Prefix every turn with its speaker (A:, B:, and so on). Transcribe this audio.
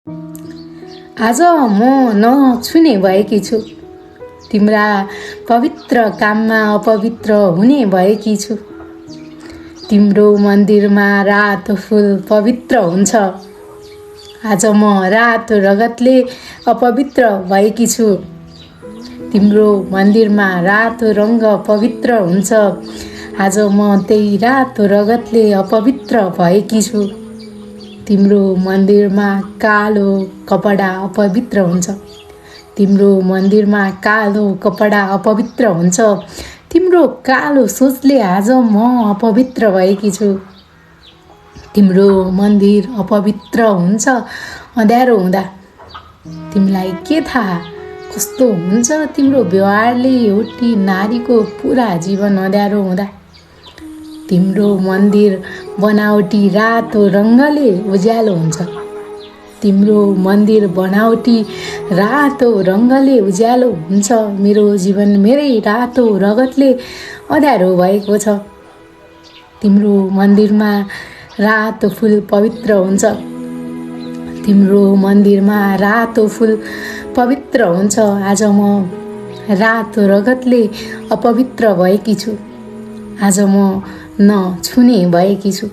A: आज म नछुने भएकी छु। तिम्रा पवित्र काममा अपवित्र हुने भएकी छु। तिम्रो मन्दिरमा रातो फुल पवित्र हुन्छ। आज म रातो रगतले अपवित्र भएकी छु। तिम्रो मन्दिरमा रातो रङ्ग पवित्र हुन्छ। आज म त्यही रातो रगतले अपवित्र भएकी छु। तिम्रो मन्दिरमा कालो कपडा अपवित्र हुन्छ। तिम्रो मन्दिरमा कालो कपडा अपवित्र हुन्छ। तिम्रो कालो सोचले आज म अपवित्र भएकी छु। तिम्रो मन्दिर अपवित्र हुन्छ अँध्यारो हुँदा। तिमीलाई के थाहा कस्तो हुन्छ तिम्रो व्यवहारले एउटी नारीको पुरा जीवन अँध्यारो हुँदा। तिम्रो मन्दिर बनावटी रातो रङ्गले उज्यालो हुन्छ। तिम्रो मन्दिर बनावटी रातो रङ्गले उज्यालो हुन्छ। मेरो जीवन मेरै रातो रगतले अँध्यारो भएको छ। तिम्रो मन्दिरमा रातो फुल पवित्र हुन्छ। तिम्रो मन्दिरमा रातो फुल पवित्र हुन्छ। आज म रातो रगतले अपवित्र भएकी छु। आज म नछुने भएकी छु।